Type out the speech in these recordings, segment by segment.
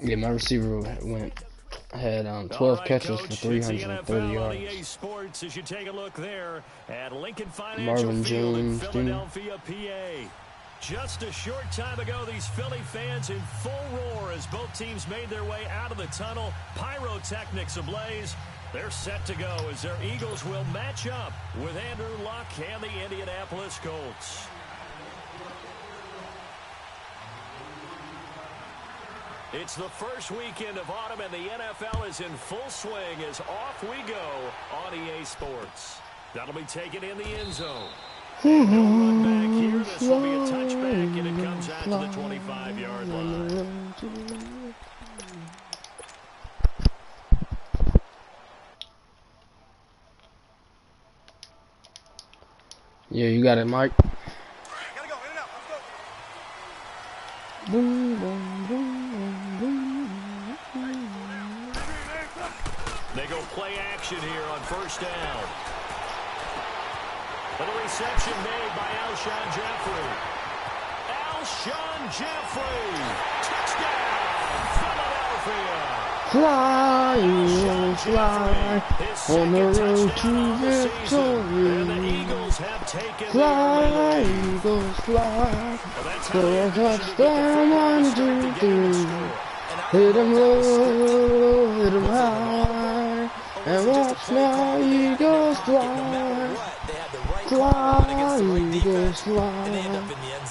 Yeah, my receiver had 12 catches for 330 yards. Sports, as you take a look there at Lincoln Marvin Jones, Philadelphia, PA. Just a short time ago, these Philly fans in full roar as both teams made their way out of the tunnel. Pyrotechnics ablaze. They're set to go as their Eagles will match up with Andrew Luck and the Indianapolis Colts. It's the first weekend of autumn, and the NFL is in full swing as off we go on EA Sports. That'll be taken in the end zone. And no run back here. This will be a touchback, and it comes out to the 25-yard line. Yeah, you got it, Mike. Gotta go, in and out, let's go. Boom, boom, boom, boom. They go play action here on first down. And a reception made by Alshon Jeffrey. Alshon Jeffrey. Touchdown, Philadelphia. Fly, Eagles, fly on the road to victory. And the Eagles have taken Fly, Eagles, fly for a touchdown, 1, 2, 3. Hit 'em low, hit 'em high, and watch my Eagles fly. Fly, Eagles, fly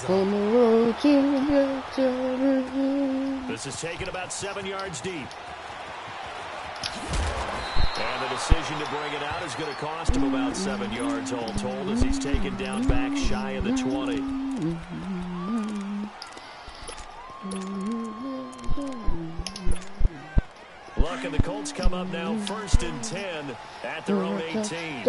on the road to victory. This is taken about 7 yards deep. And the decision to bring it out is going to cost him about 7 yards all told as he's taken down back shy of the 20. Luck and the Colts come up now 1st and 10 at their own 18.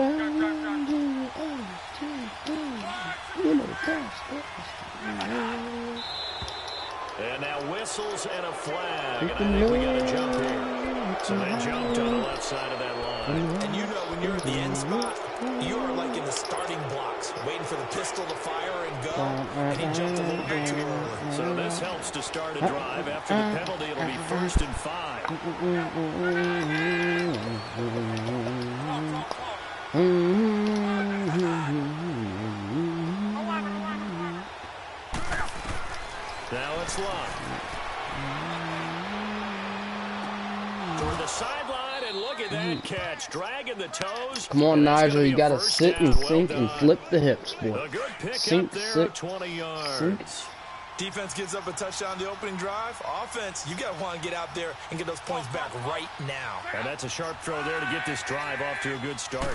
And now whistles and a flag, and I think we got a jump here. So they jumped on the left side of that line. And you know when you're at the end spot, you are like in the starting blocks, waiting for the pistol to fire and go, and he jumped a little bit too early. So this helps to start a drive. After the penalty, it'll be 1st and 5. Now it's Luck. Toward the sideline, and look at that catch. Dragging the toes. Come on, Nigel, you gotta sit and sink and flip the hips, boy. A good pick Sink, up there, sit, 20 yards. sink. Defense gives up a touchdown the opening drive. Offense, you got to want to get out there and get those points back right now. And that's a sharp throw there to get this drive off to a good start.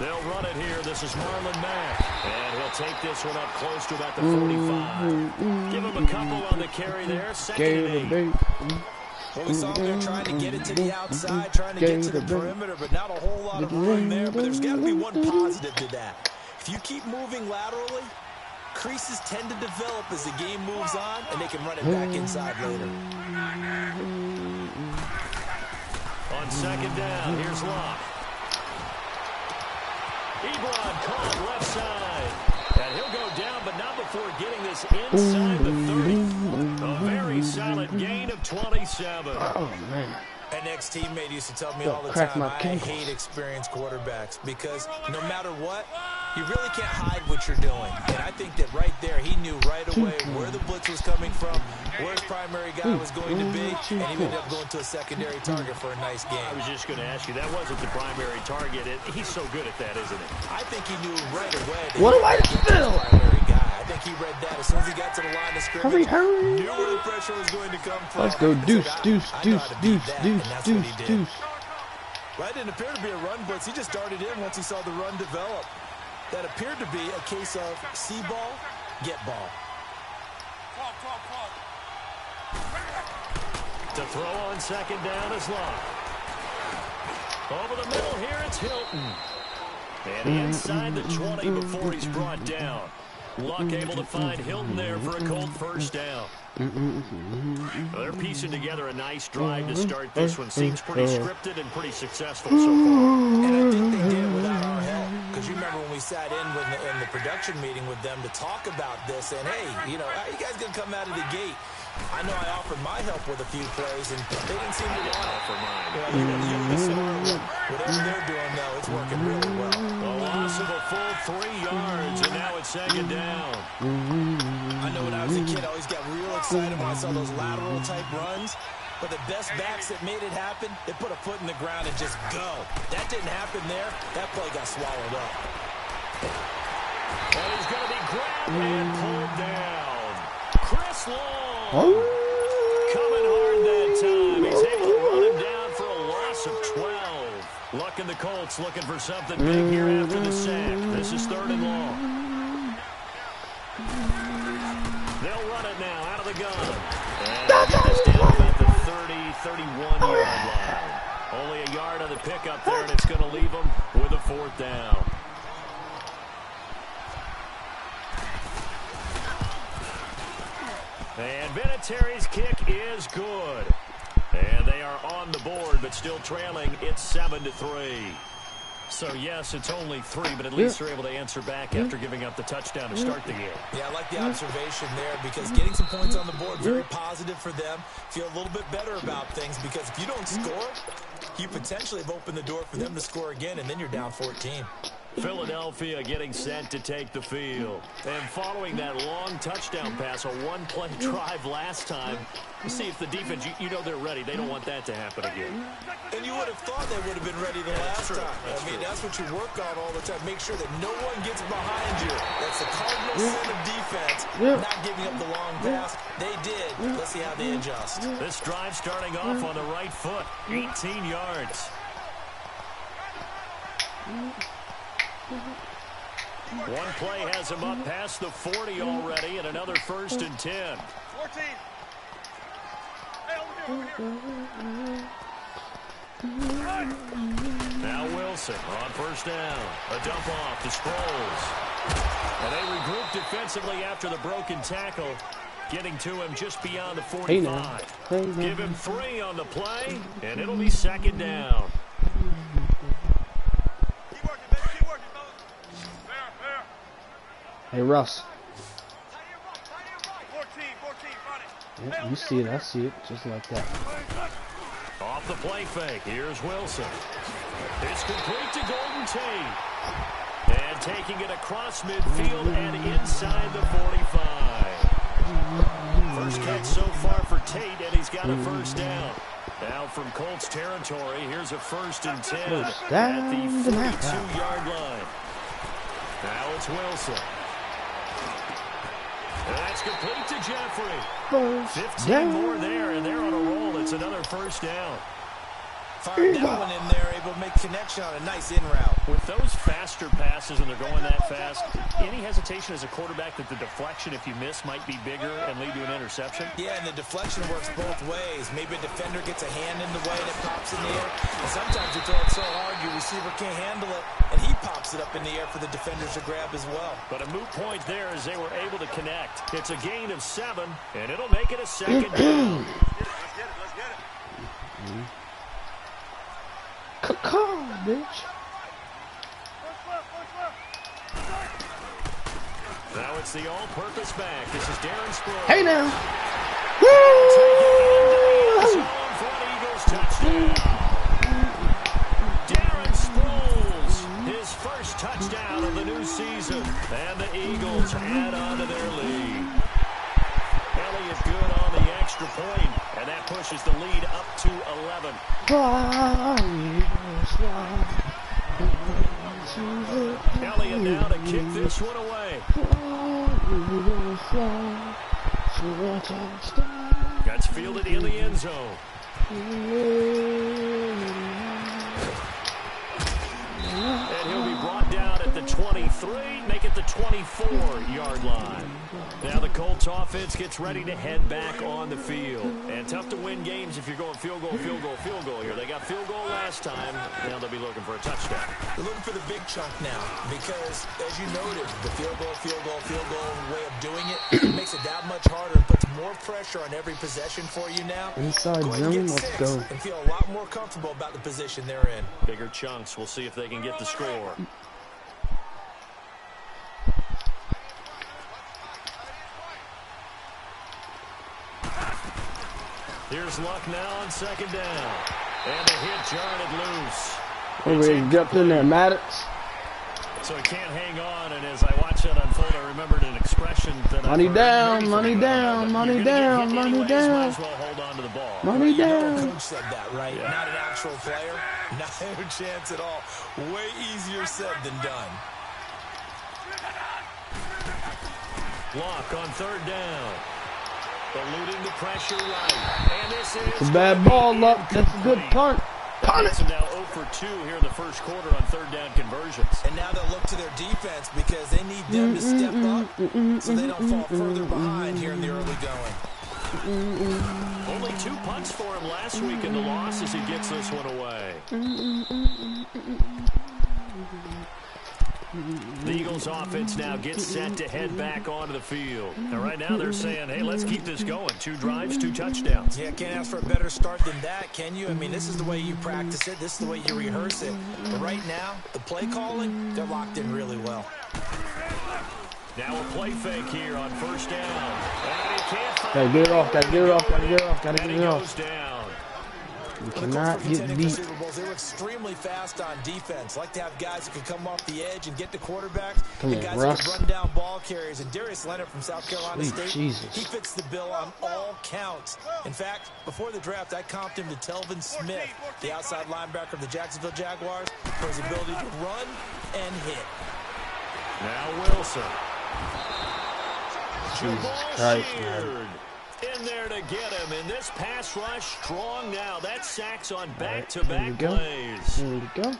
They'll run it here. This is Marlon Mack. And he'll take this one up close to about the 45. Give him a couple on the carry there. 2nd and 8. Well, we saw them trying to get it to the outside, trying to get to the perimeter, but not a whole lot of room there. But there's got to be one positive to that. If you keep moving laterally, creases tend to develop as the game moves on, and they can run it back inside later. On 2nd down, here's Locke. Ebron caught left side. And he'll go down, but not before getting this inside the 30. A very solid gain of 27. Oh, man. An ex-teammate used to tell me all the time, I hate experienced quarterbacks because no matter what, you really can't hide what you're doing. And I think that right there, he knew right away where the blitz was coming from, where his primary guy was going to be, and he ended up going to a secondary target for a nice game. I was just going to ask you, that wasn't the primary target. He's so good at that, isn't he? I think he knew right away that What do I feel? primary guy. I think he read that as soon as he got to the line of scrimmage. Hurry. Knew where the pressure was going to come from. Let's go deuce, deuce, deuce, deuce, deuce, deuce, deuce. That didn't appear to be a run blitz. He just darted in once he saw the run develop. That appeared to be a case of see ball, get ball. To throw on 2nd down is Locke. Over the middle here, it's Hilton. And inside the 20 before he's brought down. Luck able to find Hilton there for a Colt 1st down. Well, they're piecing together a nice drive to start this one. Seems pretty scripted and pretty successful so far. And I think they did without our help. Because you remember when we sat in the production meeting with them to talk about this, and hey, you know, how you guys gonna come out of the gate? I know I offered my help with a few plays, and they didn't seem to want it for mine. You're the smart one. Whatever they're doing, though, it's working really well. A loss of a full 3 yards, and now it's second down. I know when I was a kid, I always got real excited when I saw those lateral-type runs. But the best backs that made it happen, they put a foot in the ground and just go. That didn't happen there. That play got swallowed up. And he's going to be grabbed and pulled down. Chris Long coming hard that time. He's able to run him down for a loss of 12. Luck in the Colts looking for something big here after the sack. This is 3rd and long. They'll run it now out of the gun. And get this down at the 31-yard line. Only a yard on the pickup there, and it's going to leave them with a 4th down. And Vinatieri's kick is good. And they are on the board, but still trailing. It's 7-3. So, yes, it's only 3, but at least they're able to answer back after giving up the touchdown to start the game. Yeah, I like the observation there because getting some points on the board, very positive for them. Feel a little bit better about things because if you don't score, you potentially have opened the door for them to score again, and then you're down 14. Philadelphia getting set to take the field. And following that long touchdown pass, a one-play drive last time, you see if the defense, you know they're ready. They don't want that to happen again. And you would have thought they would have been ready the last time. I mean, that's what you work on all the time. Make sure that no one gets behind you. That's the cardinal sin of defense, not giving up the long pass. They did. Let's see how they adjust. This drive starting off on the right foot, 18 yards. One play has him up past the 40 already, and another 1st and 10. 14. Hey, over here. Now Wilson on 1st down. A dump off to Sproles. And they regroup defensively after the broken tackle, getting to him just beyond the 45. Give him 3 on the play, and it'll be 2nd down. Hey, Russ. 14, Yeah, you see it. I see it. Just like that. Off the play fake. Here's Wilson. It's complete to Golden Tate. And taking it across midfield and inside the 45. First catch so far for Tate, and he's got a 1st down. Now from Colts territory, here's a 1st and 10 at the 42-yard line. Now it's Wilson. And that's complete to Jeffrey. 15 more there, and they're on a roll. It's another 1st down. Fired that one in there, able to make connection on a nice in route. With those faster passes and they're going that fast, any hesitation as a quarterback that the deflection, if you miss, might be bigger and lead to an interception? Yeah, and the deflection works both ways. Maybe a defender gets a hand in the way and it pops in the air. And sometimes you throw it so hard your receiver can't handle it, and he pops it up in the air for the defenders to grab as well. But a moot point there as they were able to connect. It's a gain of 7, and it'll make it a 2nd down. Let's get it. Bitch. Now it's the all-purpose back. This is Darren Sproles. Hey now. Eagles touchdown. Darren Sproles, his 1st touchdown of the new season, and the Eagles add on to their lead. Elliott good on the extra point, and that pushes the lead up to 11. Elliott now to kick this one away. That's fielded in the end zone. And he'll be brought down at the 23, make it the 24-yard line. Now the Colts offense gets ready to head back on the field. And tough to win games if you're going field goal here. They got field goal last time. Now they'll be looking for a touchdown. They're looking for the big chunk now because, as you noted, the field goal way of doing it makes it that much harder. It puts more pressure on every possession for you now. Inside zone, let's go. And feel a lot more comfortable about the position they're in. Bigger chunks. We'll see if they can get the score. Here's Luck now on second down. And the hit jarred it loose. Over get up in there, Maddox. So he can't hang on, and as I watch that unfold, I remembered an expression that money down, money down, money down, money down. Might as well hold on to the ball. Money down. Coach said that, right? Yeah. Not an actual player. Not a chance at all. Way easier said than done. Block on third down. Eluding the pressure right. And this is it's a bad ball, Luck. That's a good punt. Punt it. Now 0 for 2 here in the first quarter on third down conversions. And now they'll look to their defense because they need them to step up so they don't fall further behind here in the early going. Only 2 punts for him last week in the loss as he gets this one away. The Eagles offense now gets set to head back onto the field. And right now they're saying, hey, let's keep this going. 2 drives, 2 touchdowns. Yeah, can't ask for a better start than that, can you? I mean, this is the way you practice it. This is the way you rehearse it. But right now, the play calling, they're locked in really well. Now a play fake here on first down. And he can't find gotta get it off, gotta get it off, gotta get it off, gotta and get he it goes off. down. You cannot get beat. They were extremely fast on defense. Like to have guys who can come off the edge and get to quarterbacks. Come and on, guys Russ. who can run down ball carriers. And Darius Leonard from South Carolina State, Jesus. he fits the bill on all counts. In fact, before the draft, I comped him to Telvin Smith, the outside linebacker of the Jacksonville Jaguars, for his ability to run and hit. Now Wilson. Jesus Christ, man. In there to get him, and this pass rush strong now. That sacks on back-to-back plays. There we go.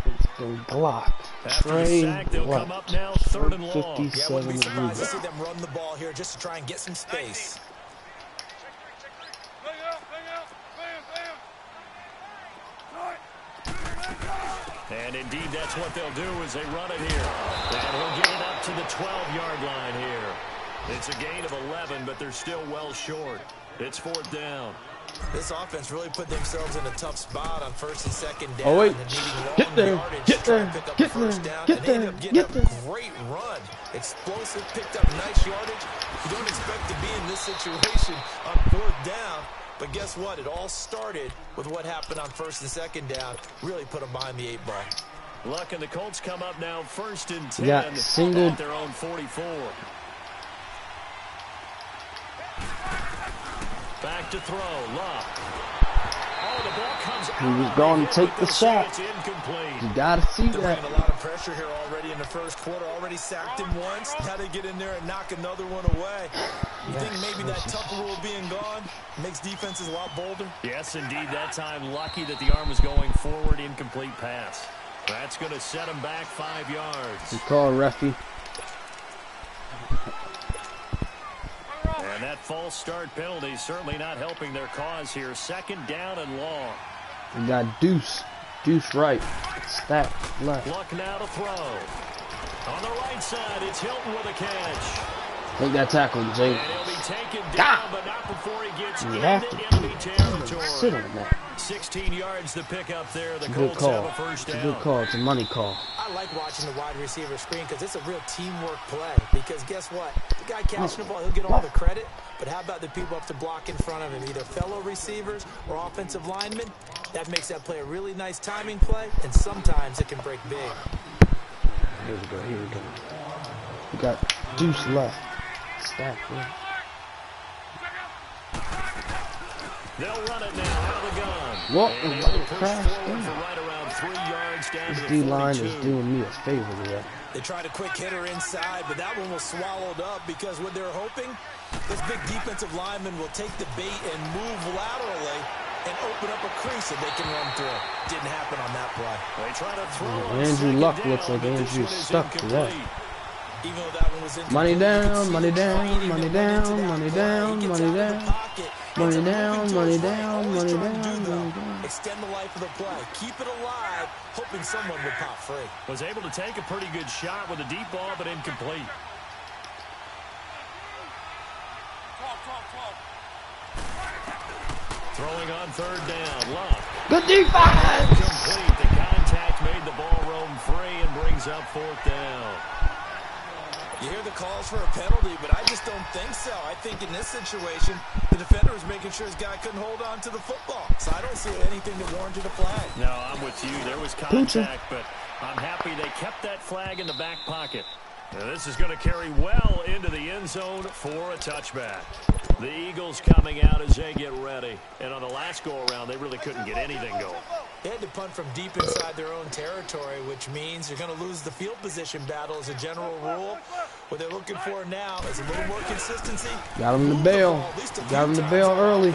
It's been blocked. After the sack, they'll come up now 3rd and long. 57 Yeah, I wouldn't be surprised to see them run the ball here just to try and get some space. And indeed, that's what they'll do as they run it here. And he'll get it up to the 12-yard line here. It's a gain of 11, but they're still well short. It's 4th down. This offense really put themselves in a tough spot on 1st and 2nd down. Oh, wait. And needing Get long there. yardage Get to try there. and pick up Get the first there. down. Get And they ended there. up getting Get a there. great run. Explosive, picked up nice yardage. You don't expect to be in this situation on 4th down. But guess what? It all started with what happened on 1st and 2nd down. Really put them behind the 8 ball. Luck and the Colts come up now 1st and 10 got singled. at their own 44. Back to throw, Luck. Oh, the ball comes out. He was going to take the shot. It's incomplete. You gotta see They're that. bringing a lot of pressure here already in the first quarter. Already sacked him once. Now they get in there and knock another one away. You think maybe that Tucker rule being gone makes defenses a lot bolder? Yes, indeed. That time, lucky that the arm was going forward. Incomplete pass. That's going to set him back 5 yards. You call referee. And that false start penalty certainly not helping their cause here. 2nd down and long. We got Deuce. Deuce right. Stack left. Luck now to throw. On the right side, it's Hilton with a catch. Take that tackle, Jay. And he'll be taken down, but not before he gets You into have to enemy territory. sit on that. 16 yards to pick up there. The Good Colts have call. a first It's a down. good call. It's a money call. I like watching the wide receiver screen because it's a real teamwork play. Because guess what? The guy catching the ball, he'll get all the credit. But how about the people up to block in front of him, either fellow receivers or offensive linemen? That makes that play a really nice timing play, and sometimes it can break big. Here we go. Here we go. We got Deuce left. Stack left. They'll run it now out of the gun. What? And It's they'll like a push crash forward game. for right around 3 yards down This to the D-line 42. is doing me a favor here. They tried a quick hitter inside, but that one was swallowed up because what they're hoping, this big defensive lineman will take the bait and move laterally and open up a crease that they can run through. Didn't happen on that play. They try to throw on Andrew 2nd Luck down, looks like but this Andrew's one is stuck to that. incomplete. Even though that one was incomplete, Money you can down, see money him down, fighting money and went into down, that money play. down, He gets money out of the down. pocket, Money ends up down, moving to money his right. down, All he's money trying to down, do, though, money down. extend the life of the play. Keep it alive, hoping someone would pop free. Was able to take a pretty good shot with a deep ball, but incomplete. Throwing on 3rd down, Luck. Good defense! Complete. The contact made the ball roam free and brings up 4th down. You hear the calls for a penalty, but I just don't think so. I think in this situation, the defender was making sure his guy couldn't hold on to the football. So I don't see anything that warranted a flag. No, I'm with you. There was contact, but I'm happy they kept that flag in the back pocket. Now this is going to carry well into the end zone for a touchback. The Eagles coming out as they get ready. And on the last go-around, they really couldn't get anything going. They had to punt from deep inside their own territory, which means you're going to lose the field position battle as a general rule. What they're looking for now is a little more consistency. Got him the bail. Got him the bail early.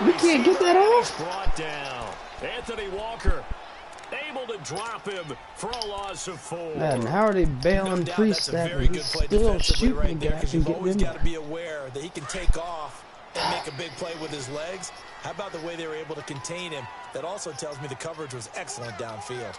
We can't get that off. Brought down. Anthony Walker able to drop him for a loss of 4. Man, how are they bailing pre-snap and he's still shooting the guys and getting in there? Got to be aware that he can take off and make a big play with his legs. How about the way they were able to contain him? That also tells me the coverage was excellent downfield.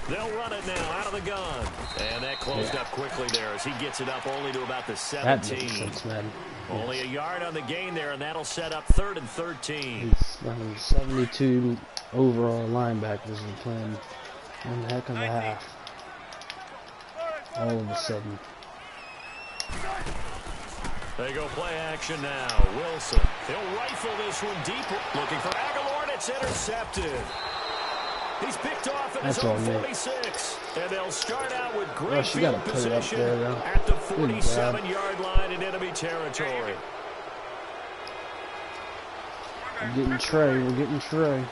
They'll run it now out of the gun. And that closed up quickly there as he gets it up only to about the 17. That makes sense, man. Only a yard on the gain there, and that'll set up 3rd and 13. He's 72 overall linebackers and playing one heck of a half. All of a sudden. They go play action now. Wilson. He'll rifle this one deep. Looking for Aguilar, and it's intercepted. He's picked off at his own 46. And they'll start out with great field position at the 47-yard line in enemy territory. We're getting Trey. We're getting Trey.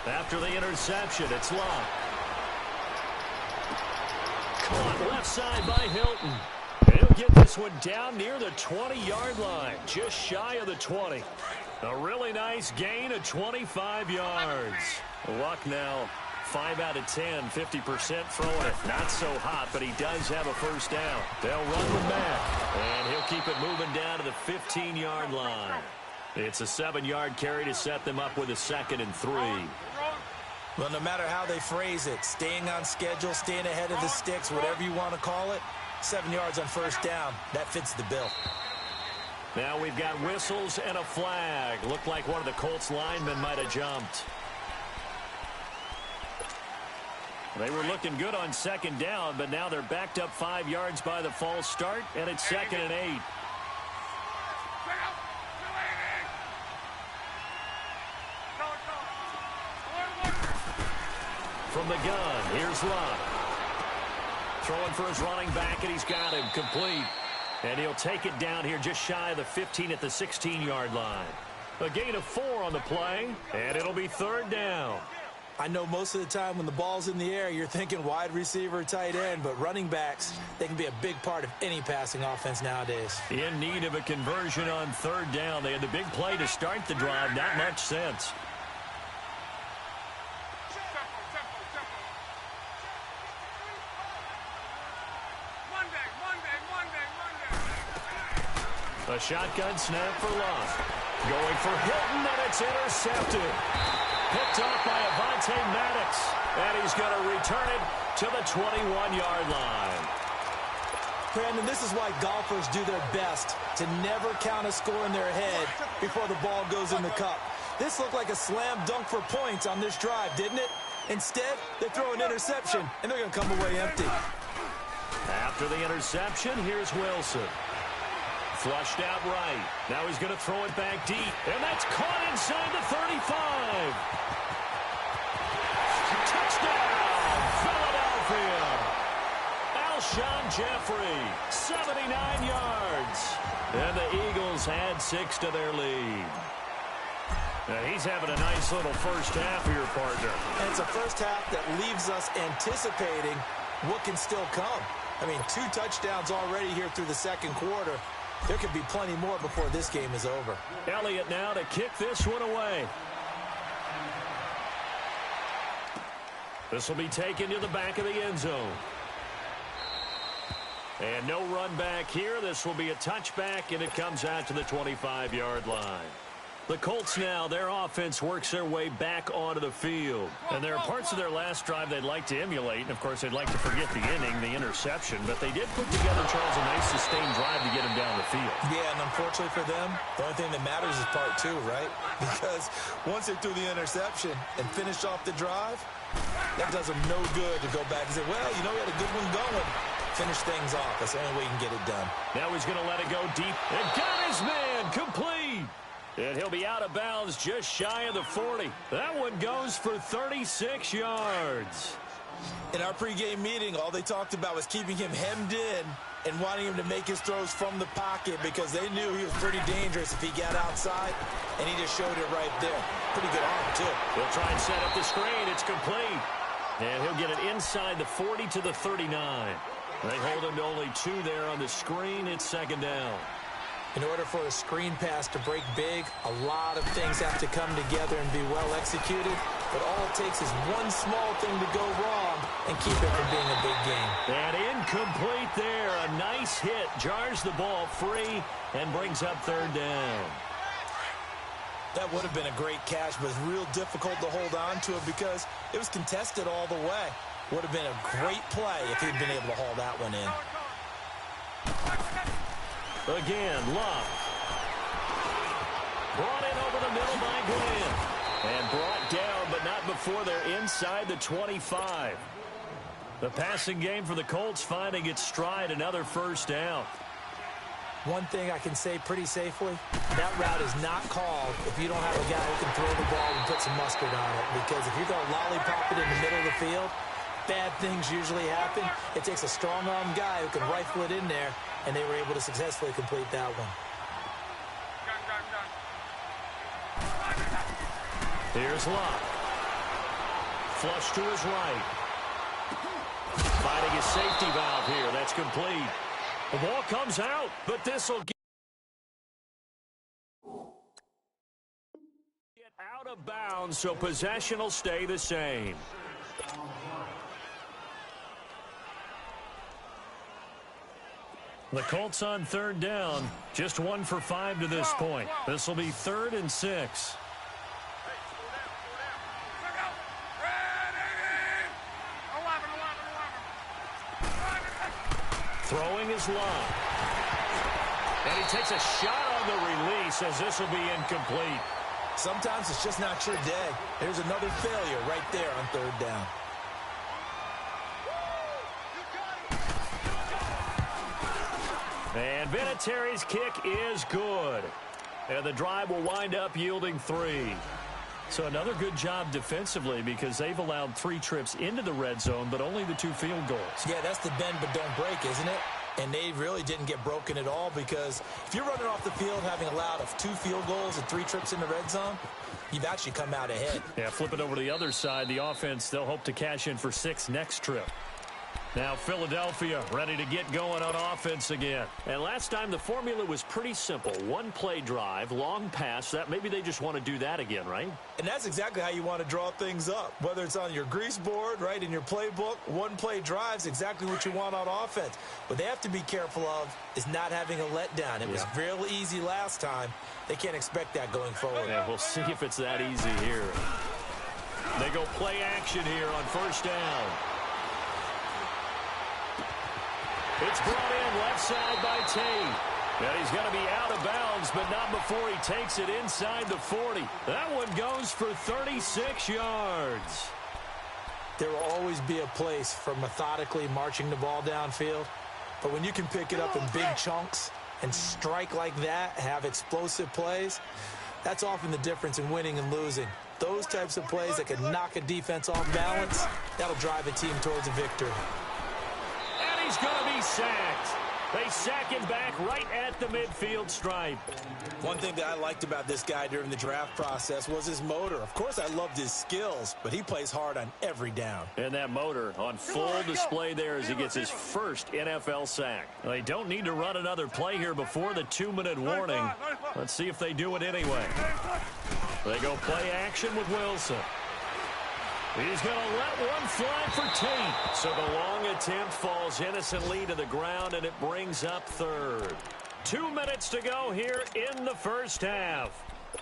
After the interception, it's Locke. Caught left side by Hilton. He'll get this one down near the 20-yard line, just shy of the 20. A really nice gain of 25 yards. Luck now 5 out of 10, 50% throwing it. Not so hot, but he does have a first down. They'll run with Mack, and he'll keep it moving down to the 15-yard line. It's a 7-yard carry to set them up with a 2nd and 3. Well, no matter how they phrase it, staying on schedule, staying ahead of the sticks, whatever you want to call it, 7 yards on first down, that fits the bill. Now we've got whistles and a flag. Looked like one of the Colts linemen might have jumped. They were looking good on 2nd down, but now they're backed up 5 yards by the false start, and it's 2nd and 8. From the gun, here's Locke. Throwing for his running back, and he's got him complete. And he'll take it down here just shy of the 15 at the 16-yard line. A gain of 4 on the play, and it'll be 3rd down. I know most of the time when the ball's in the air, you're thinking wide receiver, tight end, but running backs, they can be a big part of any passing offense nowadays. In need of a conversion on 3rd down. They had the big play to start the drive, not much sense. A shotgun snap for Love. Going for Hilton, and it's intercepted. Picked off by Avonte Maddox. And he's going to return it to the 21-yard line. Brandon, this is why golfers do their best to never count a score in their head before the ball goes in the cup. This looked like a slam dunk for points on this drive, didn't it? Instead, they throw an interception, and they're going to come away empty. After the interception, here's Wilson. Flushed out right. Now he's going to throw it back deep. And that's caught inside the 35. Touchdown, Philadelphia. Alshon Jeffrey, 79 yards. And the Eagles add 6 to their lead. Now he's having a nice little first half here, partner. And it's a first half that leaves us anticipating what can still come. I mean, 2 touchdowns already here through the second quarter. There could be plenty more before this game is over. Elliott now to kick this one away. This will be taken to the back of the end zone. And no run back here. This will be a touchback, and it comes out to the 25-yard line. The Colts now, their offense works their way back onto the field. And there are parts of their last drive they'd like to emulate. And, of course, they'd like to forget the inning, the interception. But they did put together, Charles, a nice sustained drive to get him down the field. Yeah, and unfortunately for them, the only thing that matters is part two, right? Because once they threw the interception and finished off the drive, that does them no good to go back and say, well, you know, we had a good one going. Finish things off. That's the only way you can get it done. Now he's going to let it go deep. And got his man complete. And he'll be out of bounds just shy of the 40. That one goes for 36 yards. In our pregame meeting, all they talked about was keeping him hemmed in and wanting him to make his throws from the pocket because they knew he was pretty dangerous if he got outside, and he just showed it right there. Pretty good arm, too. He'll try and set up the screen. It's complete. And he'll get it inside the 40 to the 39. They hold him to only 2 there on the screen. It's second down. In order for a screen pass to break big, a lot of things have to come together and be well executed. But all it takes is one small thing to go wrong and keep it from being a big game. And incomplete there. A nice hit. Jars the ball free and brings up third down. That would have been a great catch, but it's real difficult to hold on to it because it was contested all the way. Would have been a great play if he'd been able to haul that one in. Again, Love. Brought in over the middle by Glenn. And brought down, but not before they're inside the 25. The passing game for the Colts finding its stride, another first down. One thing I can say pretty safely, that route is not called if you don't have a guy who can throw the ball and put some mustard on it. Because if you're going to lollipop it in the middle of the field, bad things usually happen. It takes a strong-arm guy who can rifle it in there, and they were able to successfully complete that one. Here's Locke. Flush to his right. Finding his safety valve here. That's complete. The ball comes out, but this will get out of bounds, so possession will stay the same. The Colts on third down, just 1 for 5 to this point. This will be 3rd and 6. Throwing is Love. And he takes a shot on the release as this will be incomplete. Sometimes it's just not your day. There's another failure right there on third down. And Vinatieri's kick is good. And the drive will wind up yielding 3. So another good job defensively because they've allowed 3 trips into the red zone, but only the 2 field goals. Yeah, that's the bend but don't break, isn't it? And they really didn't get broken at all because if you're running off the field having allowed 2 field goals and 3 trips in the red zone, you've actually come out ahead. Yeah, flip it over to the other side. The offense, they'll hope to cash in for 6 next trip. Now Philadelphia ready to get going on offense again. And last time the formula was pretty simple. 1-play drive, long pass. That maybe they just want to do that again, right? And that's exactly how you want to draw things up. Whether it's on your grease board, right, in your playbook, 1-play drive's exactly what you want on offense. What they have to be careful of is not having a letdown. It was real easy last time. They can't expect that going forward. Yeah, we'll see if it's that easy here. They go play action here on first down. It's brought in left side by Tate. And he's going to be out of bounds, but not before he takes it inside the 40. That one goes for 36 yards. There will always be a place for methodically marching the ball downfield. But when you can pick it up in big chunks and strike like that, have explosive plays, that's often the difference in winning and losing. Those types of plays that can knock a defense off balance, that'll drive a team towards a victory. He's going to be sacked. They sack him back right at the midfield stripe. One thing that I liked about this guy during the draft process was his motor. Of course, I loved his skills, but he plays hard on every down. And that motor on full display there as he gets his first NFL sack. They don't need to run another play here before the 2-minute warning. Let's see if they do it anyway. They go play action with Wilson. He's going to let one fly for Tate. So the long attempt falls innocently to the ground, and it brings up third. 2 minutes to go here in the first half.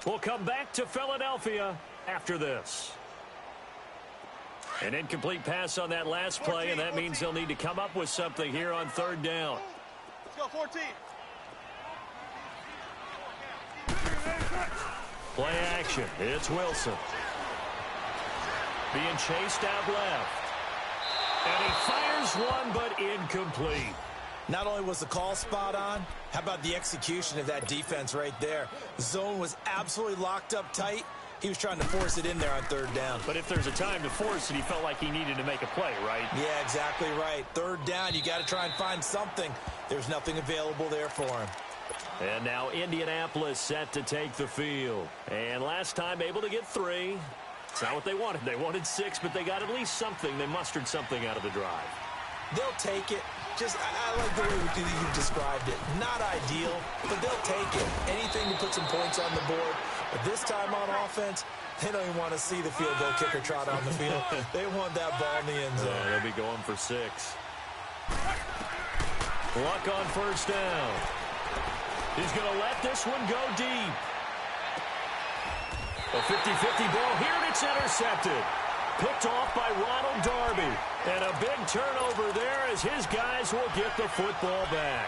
We'll come back to Philadelphia after this. An incomplete pass on that last play, and that means they'll need to come up with something here on third down. Let's go, 14. Play action. It's Wilson. Being chased out left. And he fires one, but incomplete. Not only was the call spot on, how about the execution of that defense right there? The zone was absolutely locked up tight. He was trying to force it in there on third down. But if there's a time to force it, he felt like he needed to make a play, right? Yeah, exactly right. Third down, you got to try and find something. There's nothing available there for him. And now Indianapolis set to take the field. And last time able to get 3. It's not what they wanted. They wanted 6, but they got at least something. They mustered something out of the drive. They'll take it. I like the way you've described it. Not ideal, but they'll take it. Anything to put some points on the board. But this time on offense, they don't even want to see the field goal kicker trot on the field. They want that ball in the end zone. They'll be going for 6. Luck on first down. He's going to let this one go deep. A 50-50 ball here, and it's intercepted. Picked off by Ronald Darby. And a big turnover there as his guys will get the football back.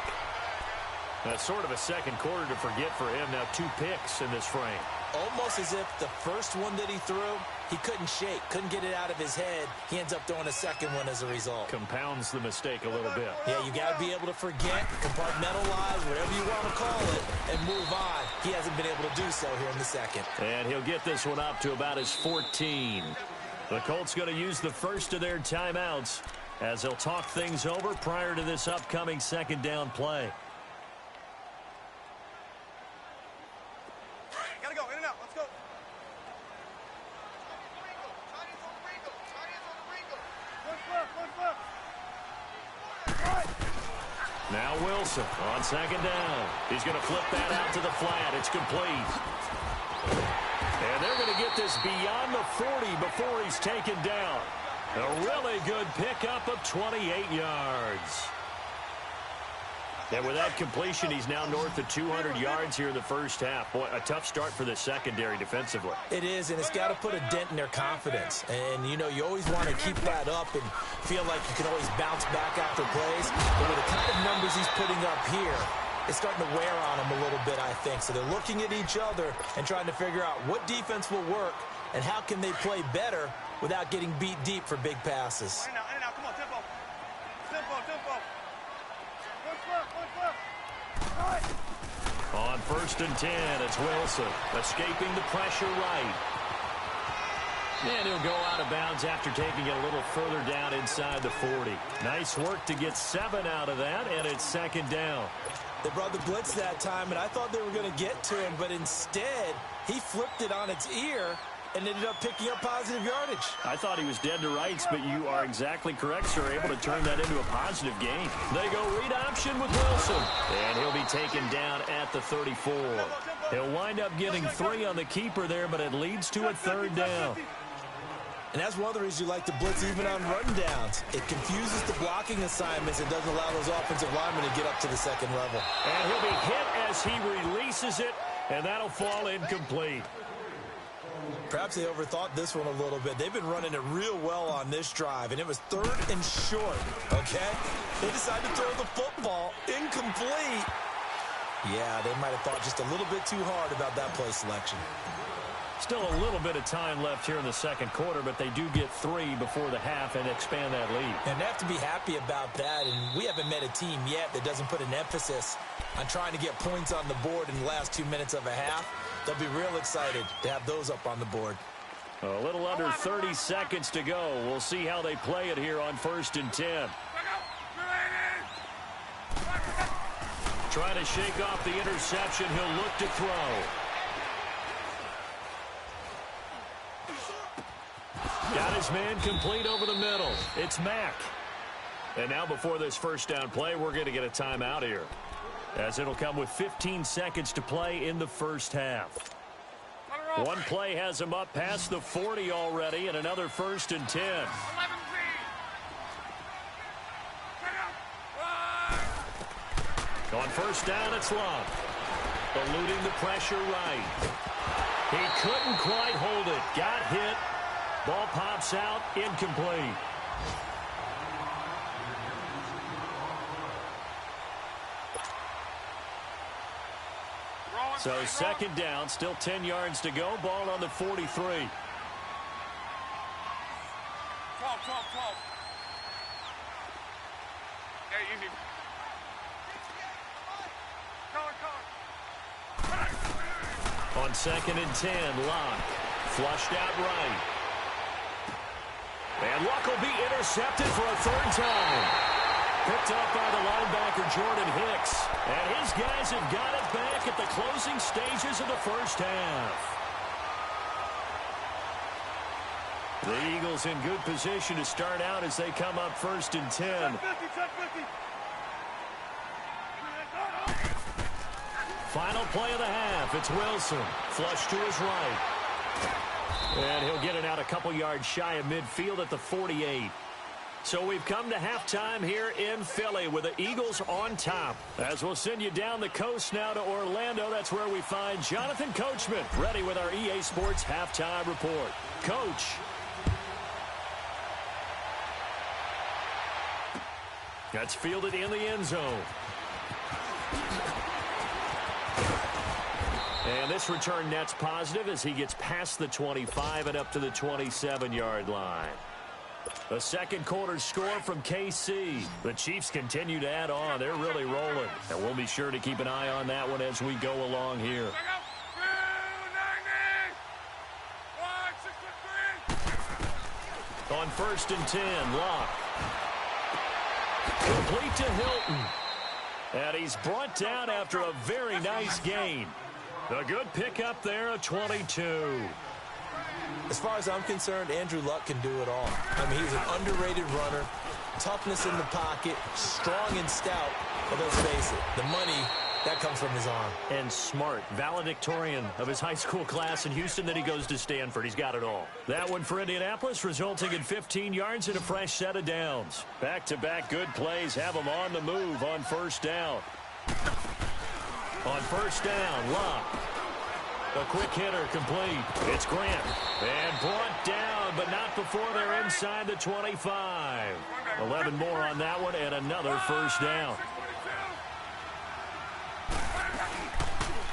That's sort of a second quarter to forget for him. Now 2 picks in this frame. Almost as if the first one that he threw, he couldn't shake, couldn't get it out of his head. He ends up throwing a second one as a result. Compounds the mistake a little bit. Yeah, you got to be able to forget, compartmentalize, whatever you want to call it, and move on. He hasn't been able to do so here in the second. And he'll get this one up to about his 14. The Colts going to use the first of their timeouts as they'll talk things over prior to this upcoming second down play. Gotta go, in and out, let's go. Now Wilson on second down. He's going to flip that out to the flat. It's complete. And they're going to get this beyond the 40 before he's taken down. A really good pickup of 28 yards. And with that completion, he's now north of 200 yards here in the first half. Boy, a tough start for the secondary defensively. It is, and it's got to put a dent in their confidence. And, you know, you always want to keep that up and feel like you can always bounce back after plays. But with the kind of numbers he's putting up here, it's starting to wear on them a little bit, I think. So they're looking at each other and trying to figure out what defense will work and how can they play better without getting beat deep for big passes. In and out, come on, tempo. Tempo. On first and 10, it's Wilson escaping the pressure right. And he'll go out of bounds after taking it a little further down inside the 40. Nice work to get 7 out of that, and it's second down. They brought the blitz that time, and I thought they were going to get to him, but instead, he flipped it on its ear and ended up picking up positive yardage. I thought he was dead to rights, but you are exactly correct, sir. Able to turn that into a positive gain. They go read option with Wilson, and he'll be taken down at the 34. He'll wind up getting 3 on the keeper there, but it leads to a third down. And that's one of the reasons you like to blitz even on run downs. It confuses the blocking assignments and doesn't allow those offensive linemen to get up to the second level. And he'll be hit as he releases it, and that'll fall incomplete. Perhaps they overthought this one a little bit. They've been running it real well on this drive, and it was 3rd and short, okay? They decided to throw the football incomplete. Yeah, they might have thought just a little bit too hard about that play selection. Still a little bit of time left here in the second quarter, but they do get 3 before the half and expand that lead. And they have to be happy about that, and we haven't met a team yet that doesn't put an emphasis on trying to get points on the board in the last 2 minutes of a half. They'll be real excited to have those up on the board. A little under 30 seconds to go. We'll see how they play it here on first and 10. Trying to shake off the interception. He'll look to throw. Got his man complete over the middle. It's Mack. And now before this first down play, we're going to get a timeout here, as it'll come with 15 seconds to play in the first half. One play has him up past the 40 already, and another first and 10. On first down, it's Love. eluding the pressure right. He couldn't quite hold it. Got hit. Ball pops out, incomplete. So second down, still 10 yards to go. Ball on the 43. 12. Hey, easy. On second and 10, Locke. Flushed out right. And Luck will be intercepted for a third time. Picked up by the linebacker, Jordan Hicks. And his guys have got it back at the closing stages of the first half. The Eagles in good position to start out as they come up first and 10. Final play of the half. It's Wilson. Flush to his right. And he'll get it out a couple yards shy of midfield at the 48. So we've come to halftime here in Philly with the Eagles on top. As we'll send you down the coast now to Orlando, that's where we find Jonathan Coachman, ready with our EA Sports halftime report. Coach. That's fielded in the end zone. And this return net's positive as he gets past the 25 and up to the 27-yard line. The second quarter score from KC. The Chiefs continue to add on. They're really rolling. And we'll be sure to keep an eye on that one as we go along here. On first and 10, Locke. Complete to Hilton. And he's brought down after a very nice gain. A good pickup there, a 22. As far as I'm concerned, Andrew Luck can do it all. I mean, he's an underrated runner, toughness in the pocket, strong and stout. But let's face it, the money, that comes from his arm. And smart, valedictorian of his high school class in Houston. Then he goes to Stanford. He's got it all. That one for Indianapolis, resulting in 15 yards and a fresh set of downs. Back-to-back good plays have them on the move on first down. On first down, Locke. A quick hitter complete. It's Grant. And brought down, but not before they're inside the 25. 11 more on that one and another first down.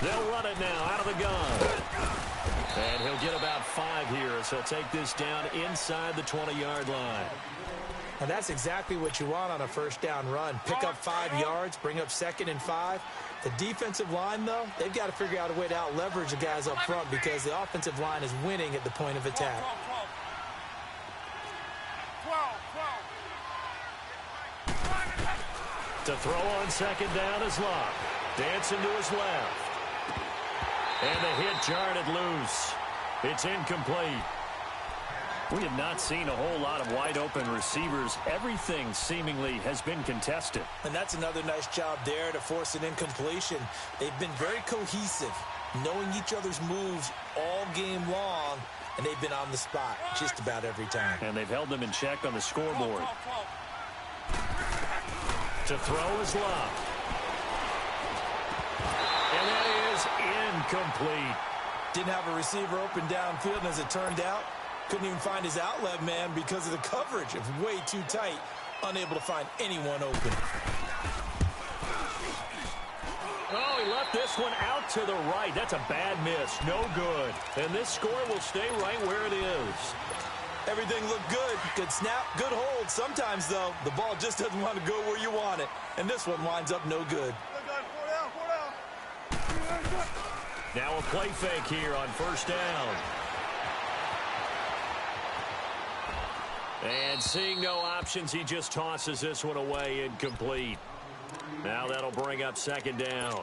They'll run it now out of the gun. And he'll get about 5 here as he'll take this down inside the 20-yard line. And that's exactly what you want on a first down run. Pick up 5 yards, bring up second and 5. The defensive line, though, they've got to figure out a way to out-leverage the guys up front because the offensive line is winning at the point of attack. 12. To throw on second down is Locke. Dancing to his left. And the hit jarred it loose. It's incomplete. We have not seen a whole lot of wide-open receivers. Everything seemingly has been contested. And that's another nice job there to force an incompletion. They've been very cohesive, knowing each other's moves all game long, and they've been on the spot just about every time. And they've held them in check on the scoreboard. To throw is Locke. And that is incomplete. Didn't have a receiver open downfield, and as it turned out, couldn't even find his outlet man because of the coverage. It was way too tight, unable to find anyone open. Oh, he left this one out to the right. That's a bad miss. No good. And this score will stay right where it is. Everything looked good. Good snap, good hold. Sometimes, though, the ball just doesn't want to go where you want it. And this one winds up no good. Now a play fake here on first down. And seeing no options, he just tosses this one away, incomplete. Now that'll bring up second down.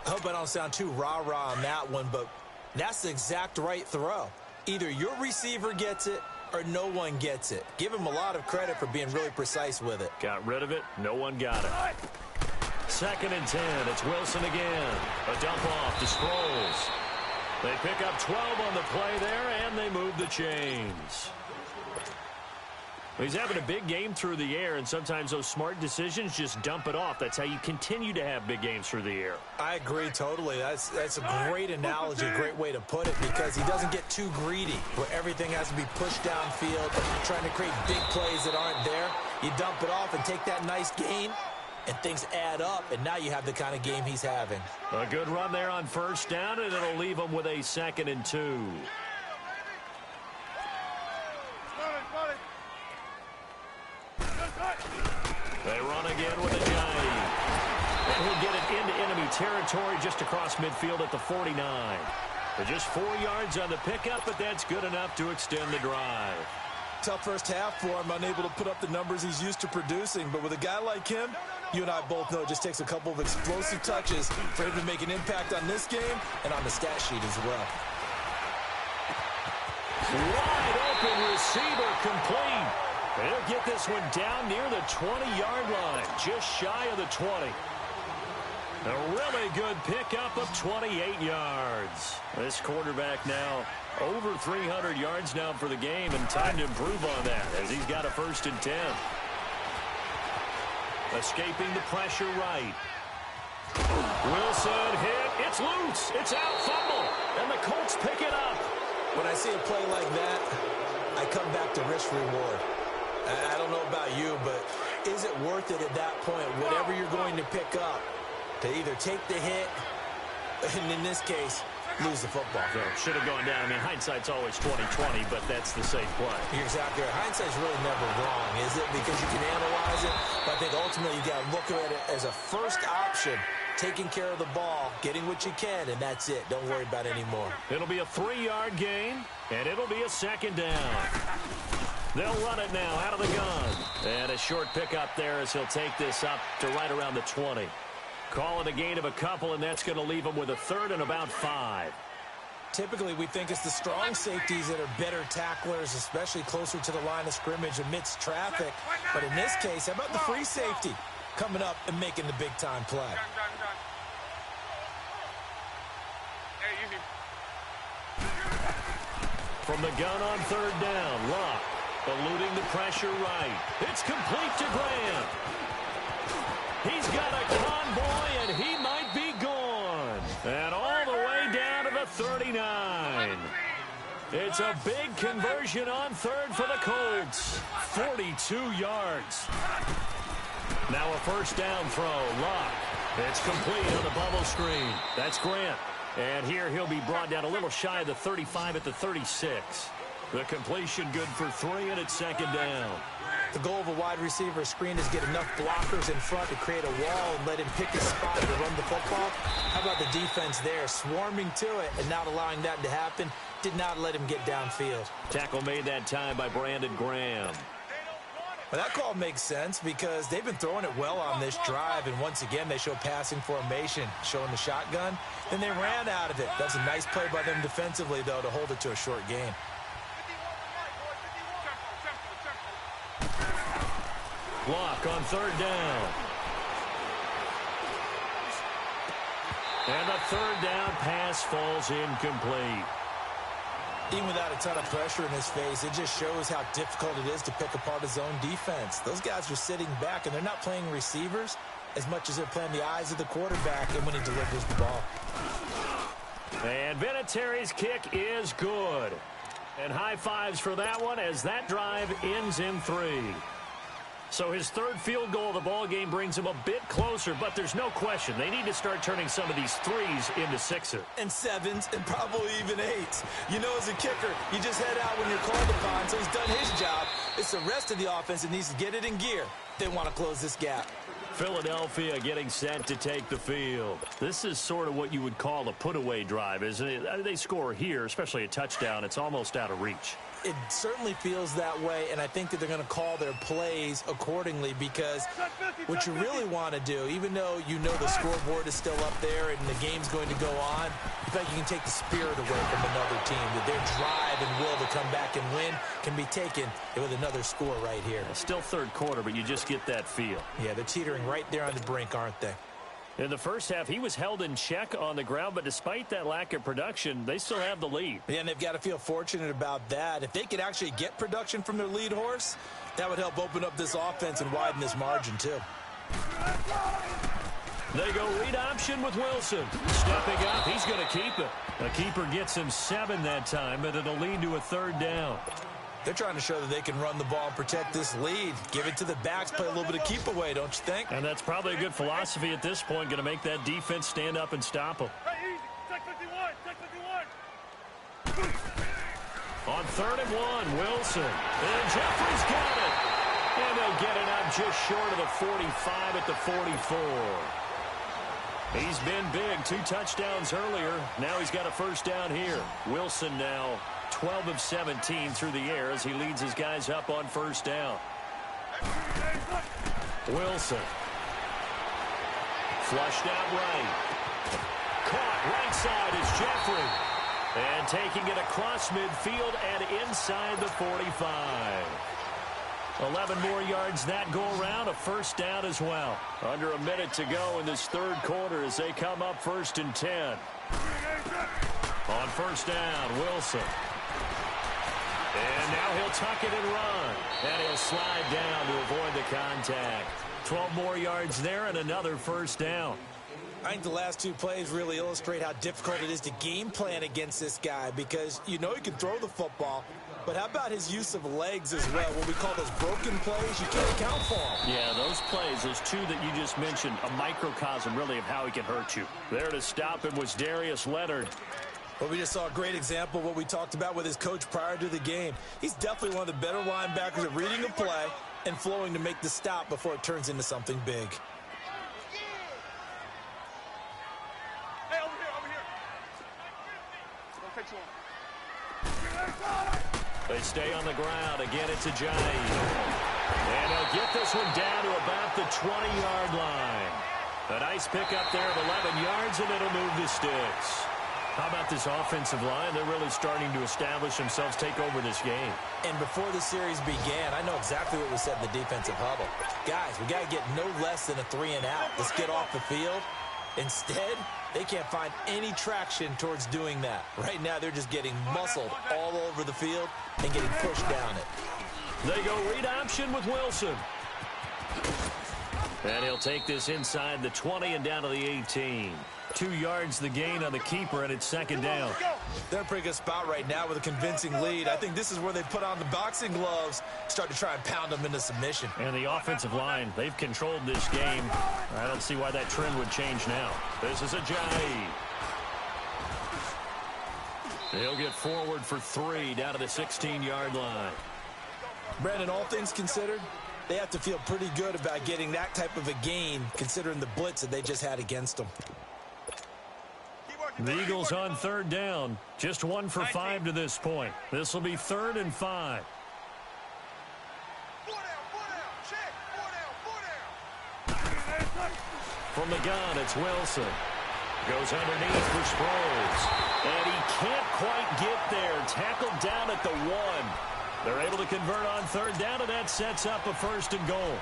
I hope I don't sound too rah-rah on that one, but that's the exact right throw. Either your receiver gets it or no one gets it. Give him a lot of credit for being really precise with it. Got rid of it. No one got it. Second and 10. It's Wilson again. A dump off to Sproles. They pick up 12 on the play there, and they move the chains. He's having a big game through the air, and sometimes those smart decisions just dump it off. That's how you continue to have big games through the air. I agree totally. That's a great analogy, a great way to put it, because he doesn't get too greedy where everything has to be pushed downfield, trying to create big plays that aren't there. You dump it off and take that nice gain, and things add up, and now you have the kind of game he's having. A good run there on first down, and it'll leave him with a 2nd and 2. They run again with a Johnny. And he'll get it into enemy territory just across midfield at the 49. They're just 4 yards on the pickup, but that's good enough to extend the drive. Tough first half for him, unable to put up the numbers he's used to producing. But with a guy like him, you and I both know it just takes a couple of explosive touches for him to make an impact on this game and on the stat sheet as well. Wide open receiver complete. He'll get this one down near the 20-yard line, just shy of the 20. A really good pickup of 28 yards. This quarterback now over 300 yards now for the game, and time to improve on that as he's got a 1st and 10. Escaping the pressure right. Wilson hit. It's loose. It's out. Fumble. And the Colts pick it up. When I see a play like that, I come back to risk reward. I don't know about you, but is it worth it at that point, whatever you're going to pick up, to either take the hit, and in this case, lose the football? So should have gone down. I mean, hindsight's always 20/20, but that's the safe play. You're exactly right. Hindsight's really never wrong, is it? Because you can analyze it, but I think ultimately you got to look at it as a first option, taking care of the ball, getting what you can, and that's it. Don't worry about it anymore. It'll be a 3-yard gain, and it'll be a 2nd down. They'll run it now out of the gun. And a short pickup there as he'll take this up to right around the 20. Call it a gain of a couple, and that's going to leave him with a 3rd and about 5. Typically, we think it's the strong safeties that are better tacklers, especially closer to the line of scrimmage amidst traffic. But in this case, how about the free safety coming up and making the big-time play? From the gun on 3rd down, Luck eluding the pressure right. It's complete to Graham. He's got a convoy, and he might be gone. And all the way down to the 39. It's a big conversion on 3rd for the Colts. 42 yards. Now a 1st down throw. Luck. It's complete on the bubble screen. That's Grant. And here he'll be brought down a little shy of the 35 at the 36. The completion good for 3, and it's 2nd down. The goal of a wide receiver screen is get enough blockers in front to create a wall and let him pick his spot to run the football. How about the defense there, swarming to it and not allowing that to happen? Did not let him get downfield. Tackle made that time by Brandon Graham. Well, that call makes sense because they've been throwing it well on this drive, and once again they show passing formation, showing the shotgun. Then they ran out of it. That's a nice play by them defensively, though, to hold it to a short gain. Block on 3rd down. And the 3rd down pass falls incomplete. Even without a ton of pressure in his face, it just shows how difficult it is to pick apart his own defense. Those guys are sitting back, and they're not playing receivers as much as they're playing the eyes of the quarterback and when he delivers the ball. And Vinatieri's kick is good. And high fives for that one as that drive ends in 3. So his 3rd field goal of the ball game brings him a bit closer, but there's no question they need to start turning some of these 3s into 6s. And 7s and probably even 8s. You know, as a kicker, you just head out when you're called upon, so he's done his job. It's the rest of the offense that needs to get it in gear. They want to close this gap. Philadelphia getting set to take the field. This is sort of what you would call a put-away drive, isn't it? They score here, especially a touchdown. It's almost out of reach. It certainly feels that way, and I think that they're going to call their plays accordingly because what you really want to do, even though you know the scoreboard is still up there and the game's going to go on, you feel like you can take the spirit away from another team, that their drive and will to come back and win can be taken with another score right here. Still 3rd quarter, but you just get that feel. Yeah, they're teetering right there on the brink, aren't they? In the first half, he was held in check on the ground, but despite that lack of production, they still have the lead. Yeah, and they've got to feel fortunate about that. If they could actually get production from their lead horse, that would help open up this offense and widen this margin, too. They go read option with Wilson. Stepping up, he's going to keep it. The keeper gets him 7 that time, but it'll lead to a 3rd down. They're trying to show that they can run the ball and protect this lead. Give it to the backs, play a little bit of keep away, don't you think? And that's probably a good philosophy at this point, going to make that defense stand up and stop them. Hey, easy. Take 51. Take 51. On 3rd and 1, Wilson. And Jeffrey's got it. And they'll get it out just short of the 45 at the 44. He's been big. 2 touchdowns earlier. Now he's got a 1st down here. Wilson now 12 of 17 through the air as he leads his guys up on 1st down. Wilson. Flushed out right. Caught right side is Jeffrey. And taking it across midfield and inside the 45. 11 more yards that go around, a 1st down as well. Under a minute to go in this 3rd quarter as they come up 1st and 10. On 1st down, Wilson. And now he'll tuck it and run. And he'll slide down to avoid the contact. 12 more yards there and another 1st down. I think the last 2 plays really illustrate how difficult it is to game plan against this guy because you know he can throw the football, but how about his use of legs as well? What we call those broken plays, you can't account for them. Yeah, those plays, those 2 that you just mentioned, a microcosm really of how he can hurt you. There to stop him was Darius Leonard. Well, we just saw a great example of what we talked about with his coach prior to the game. He's definitely one of the better linebackers at reading a play and flowing to make the stop before it turns into something big. Hey, over here. Don't take too long. They stay on the ground. Again, it's Ajayi. And he'll get this one down to about the 20-yard line. A nice pickup there of 11 yards, and it'll move the sticks. How about this offensive line? They're really starting to establish themselves, take over this game. And before the series began, I know exactly what we said in the defensive huddle. Guys, we got to get no less than a 3 and out. Let's get off the field. Instead, they can't find any traction towards doing that. Right now, they're just getting muscled all over the field and getting pushed down it. They go read option with Wilson. And he'll take this inside the 20 and down to the 18. 2 yards the gain on the keeper, and it's 2nd down. They're in a pretty good spot right now with a convincing lead. I think this is where they put on the boxing gloves, start to try and pound them into submission. And the offensive line, they've controlled this game. I don't see why that trend would change now. This is Ajayi. He'll get forward for 3 down to the 16-yard line. Brandon, all things considered, they have to feel pretty good about getting that type of a gain, considering the blitz that they just had against them. The Eagles on 3rd down. Just 1 for 5 to this point. This will be 3rd and 5. 4 down. Check. 4 down. From the gun, it's Wilson. Goes underneath for Sproles. And he can't quite get there. Tackled down at the 1. They're able to convert on 3rd down, and that sets up a 1st and goal.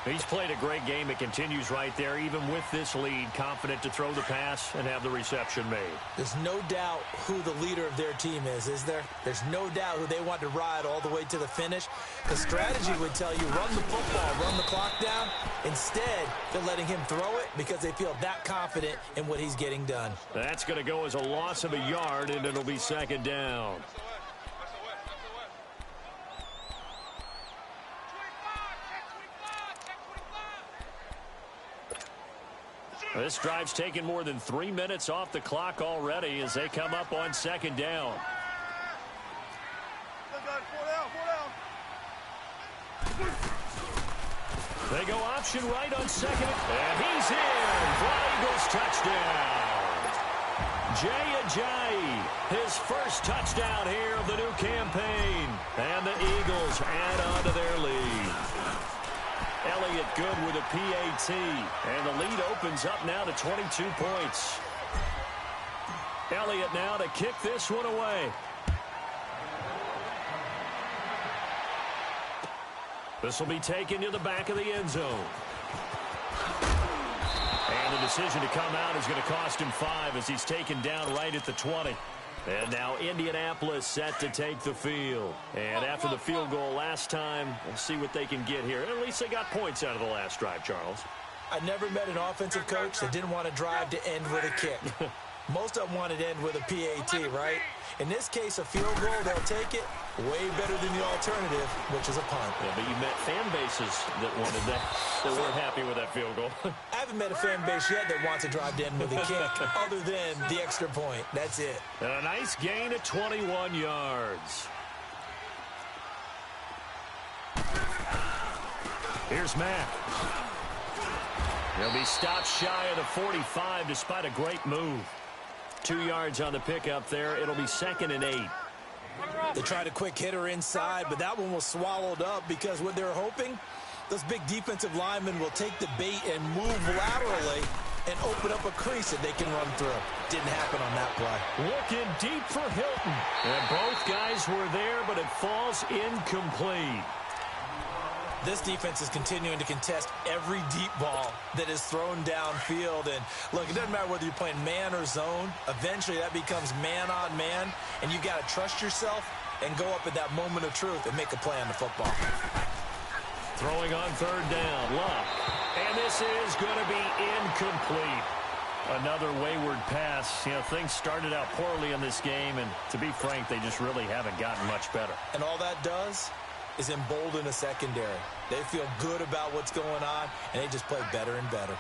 He's played a great game. It continues right there, even with this lead, confident to throw the pass and have the reception made. There's no doubt who the leader of their team is there? There's no doubt who they want to ride all the way to the finish. The strategy would tell you run the football, run the clock down. Instead, they're letting him throw it because they feel that confident in what he's getting done. That's going to go as a loss of a yard, and it'll be 2nd down. This drive's taken more than 3 minutes off the clock already as they come up on 2nd down. 4 down. They go option right on 2nd. And he's in. Fly Eagles touchdown. Jay Ajayi, his 1st touchdown here of the new campaign. And the Eagles add on to their lead. Elliott good with a PAT. And the lead opens up now to 22 points. Elliott now to kick this one away. This will be taken to the back of the end zone. And the decision to come out is going to cost him 5 as he's taken down right at the 20. And now Indianapolis set to take the field. And after the field goal last time, we'll see what they can get here. At least they got points out of the last drive, Charles. I never met an offensive coach that didn't want to drive to end with a kick. Most of them wanted to end with a PAT, right? In this case, a field goal, they'll take it way better than the alternative, which is a punt. Yeah, but you met fan bases that wanted that weren't happy with that field goal. I haven't met a fan base yet that wants to drive to end with a kick other than the extra point. That's it. And a nice gain of 21 yards. Here's Mack. He'll be stopped shy of the 45 despite a great move. 2 yards on the pickup there. It'll be 2nd and 8. They tried a quick hitter inside, but that one was swallowed up because what they're hoping, those big defensive linemen will take the bait and move laterally and open up a crease that they can run through. Didn't happen on that play. Looking deep for Hilton. And both guys were there, but it falls incomplete. This defense is continuing to contest every deep ball that is thrown downfield. And, look, it doesn't matter whether you're playing man or zone. Eventually, that becomes man on man, and you've got to trust yourself and go up at that moment of truth and make a play on the football. Throwing on 3rd down, Luck. And this is going to be incomplete. Another wayward pass. You know, things started out poorly in this game, and to be frank, they just really haven't gotten much better. And all that does is embolden a secondary. They feel good about what's going on, and they just play better and better.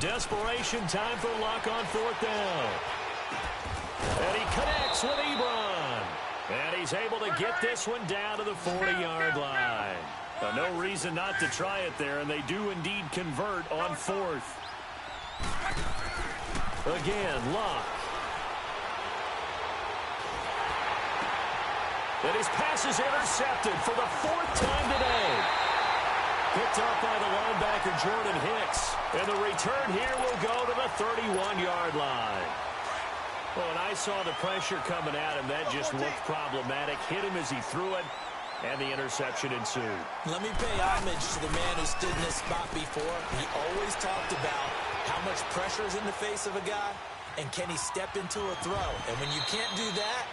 Desperation time for Luck on 4th down. And he connects with Ebron. And he's able to get this one down to the 40-yard line. Now, no reason not to try it there, and they do indeed convert on 4th. Again, Luck. And his pass is intercepted for the 4th time today. Picked up by the linebacker, Jordan Hicks. And the return here will go to the 31-yard line. Well, and I saw the pressure coming at him. That just looked problematic. Hit him as he threw it, and the interception ensued. Let me pay homage to the man who stood in this spot before. He always talked about how much pressure is in the face of a guy, and can he step into a throw? And when you can't do that,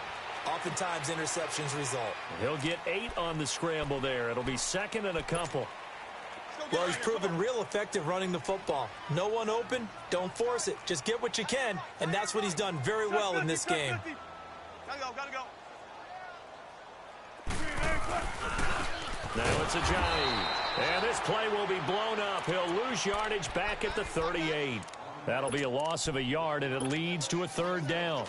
oftentimes interceptions result. He'll get 8 on the scramble there. It'll be 2nd and a couple. Well, he's proven real effective running the football. No one open, don't force it. Just get what you can, and that's what he's done very well in this game. Gotta go. Now it's a Johnny. And this play will be blown up. He'll lose yardage back at the 38. That'll be a loss of a yard, and it leads to a 3rd down.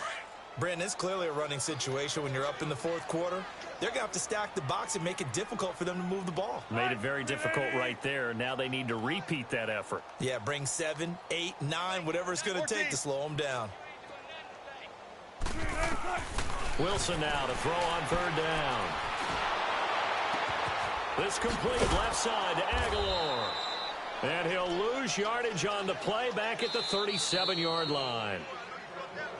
Brandon, it's clearly a running situation when you're up in the 4th quarter. They're going to have to stack the box and make it difficult for them to move the ball. Made it very difficult right there. Now they need to repeat that effort. Yeah, bring 7, 8, 9, whatever it's going to take to slow them down. Wilson now to throw on 3rd down. This complete left side to Aguilar. And he'll lose yardage on the play back at the 37-yard line.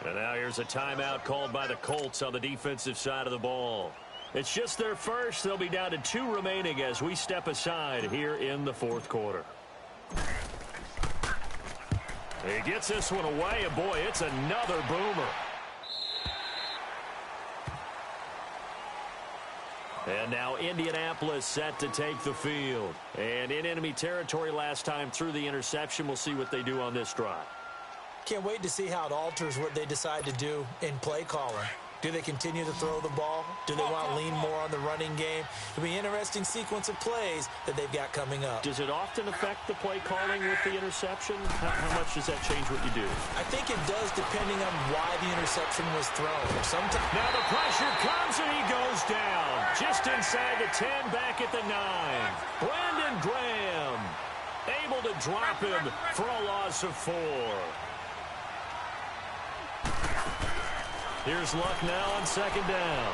And now here's a timeout called by the Colts on the defensive side of the ball. It's just their first. They'll be down to 2 remaining as we step aside here in the 4th quarter. He gets this one away, and boy, it's another boomer. And now Indianapolis set to take the field. And in enemy territory last time through the interception. We'll see what they do on this drive. Can't wait to see how it alters what they decide to do in play calling. Do they continue to throw the ball? Do they want to lean more on the running game? It'll be an interesting sequence of plays that they've got coming up. Does it often affect the play calling with the interception? How much does that change what you do? I think it does depending on why the interception was thrown. Sometimes. Now the pressure comes and he goes down. Just inside the 10, back at the 9. Brandon Graham able to drop him for a loss of 4. Here's Luck now on 2nd down.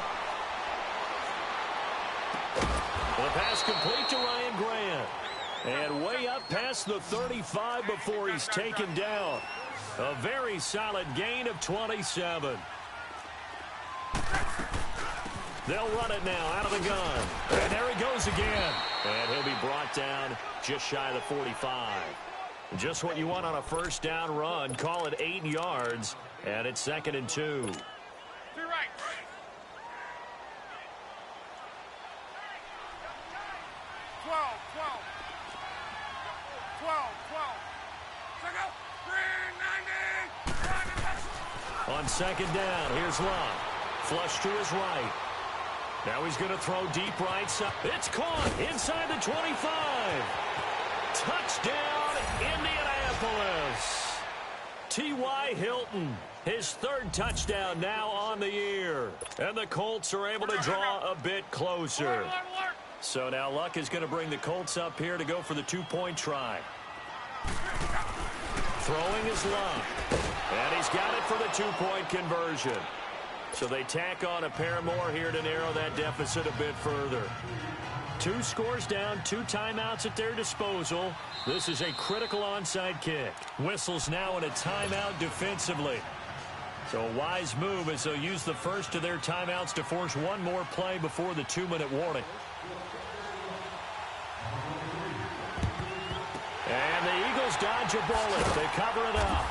The pass complete to Ryan Grant. And way up past the 35 before he's taken down. A very solid gain of 27. They'll run it now out of the gun. And there he goes again. And he'll be brought down just shy of the 45. Just what you want on a first down run. Call it 8 yards. And it's 2nd and 2. To your right. 12. 12. Check out. 390. On 2nd down, here's Love. Flush to his right. Now he's going to throw deep right side. It's caught inside the 25. Touchdown, Indianapolis. T.Y. Hilton, his 3rd touchdown now on the year. And the Colts are able to draw a bit closer. So now Luck is going to bring the Colts up here to go for the 2-point try. Throwing is Love. And he's got it for the 2-point conversion. So they tack on a pair more here to narrow that deficit a bit further. 2 scores down, 2 timeouts at their disposal. This is a critical onside kick. Whistles now in a timeout defensively. So a wise move as they'll use the first of their timeouts to force one more play before the 2-minute warning. And the Eagles dodge a bullet. They cover it up.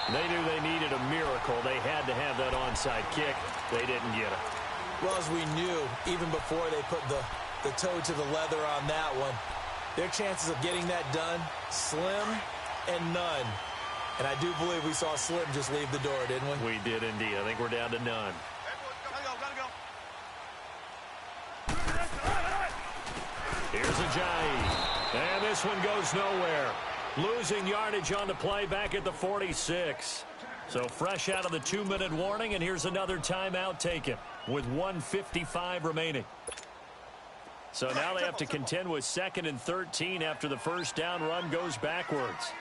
They knew they needed a miracle. They had to have that onside kick. They didn't get it. Well, as we knew, even before they put the toe to the leather on that one, their chances of getting that done, slim and none. And I do believe we saw Slim just leave the door, didn't we? We did indeed. I think we're down to none. Here's Ajayi. And this one goes nowhere. Losing yardage on the play back at the 46. So fresh out of the 2-minute warning, and here's another timeout taken with 1:55 remaining. So now they have to contend with 2nd and 13 after the first down run goes backwards.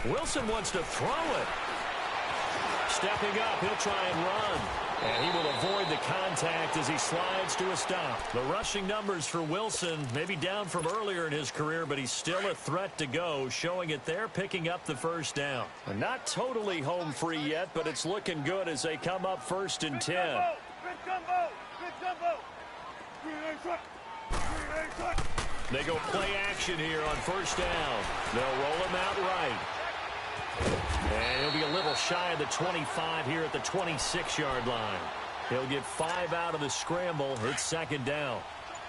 Wilson wants to throw it. Stepping up, he'll try and run. And he will avoid the contact as he slides to a stop. The rushing numbers for Wilson may be down from earlier in his career, but he's still a threat to go, showing it there, picking up the first down. Not totally home free yet, but it's looking good as they come up 1st and 10. They go play action here on first down. They'll roll him out right. And he'll be a little shy of the 25 here at the 26-yard line. He'll get 5 out of the scramble. It's 2nd down.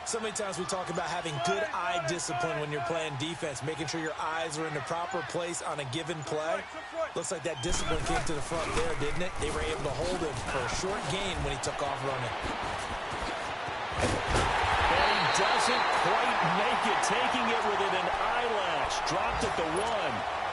So many times we talk about having good eye discipline when you're playing defense, making sure your eyes are in the proper place on a given play. Looks like that discipline came to the front there, didn't it? They were able to hold him for a short gain when he took off running. And he doesn't quite make it, taking it within an eyelash. Dropped at the 1.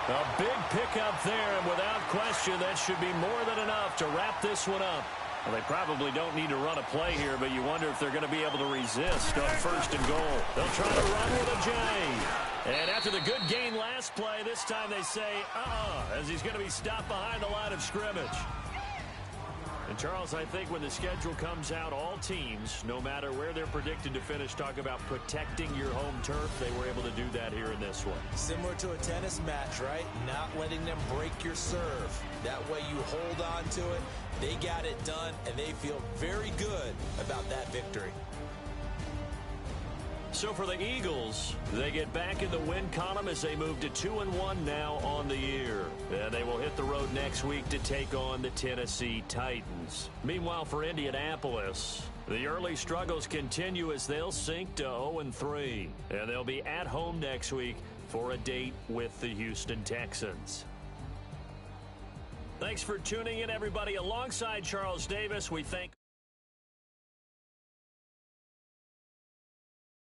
A big pickup there, and without question, that should be more than enough to wrap this one up. Well, they probably don't need to run a play here, but you wonder if they're going to be able to resist on 1st and goal. They'll try to run with Ajayi. And after the good gain last play, this time they say, as he's going to be stopped behind the line of scrimmage. And, Charles, I think when the schedule comes out, all teams, no matter where they're predicted to finish, talk about protecting your home turf. They were able to do that here in this one. Similar to a tennis match, right? Not letting them break your serve. That way you hold on to it. They got it done, and they feel very good about that victory. So for the Eagles, they get back in the win column as they move to 2-1 now on the year. And they will hit the road next week to take on the Tennessee Titans. Meanwhile, for Indianapolis, the early struggles continue as they'll sink to 0-3. And they'll be at home next week for a date with the Houston Texans. Thanks for tuning in, everybody. Alongside Charles Davis, we thank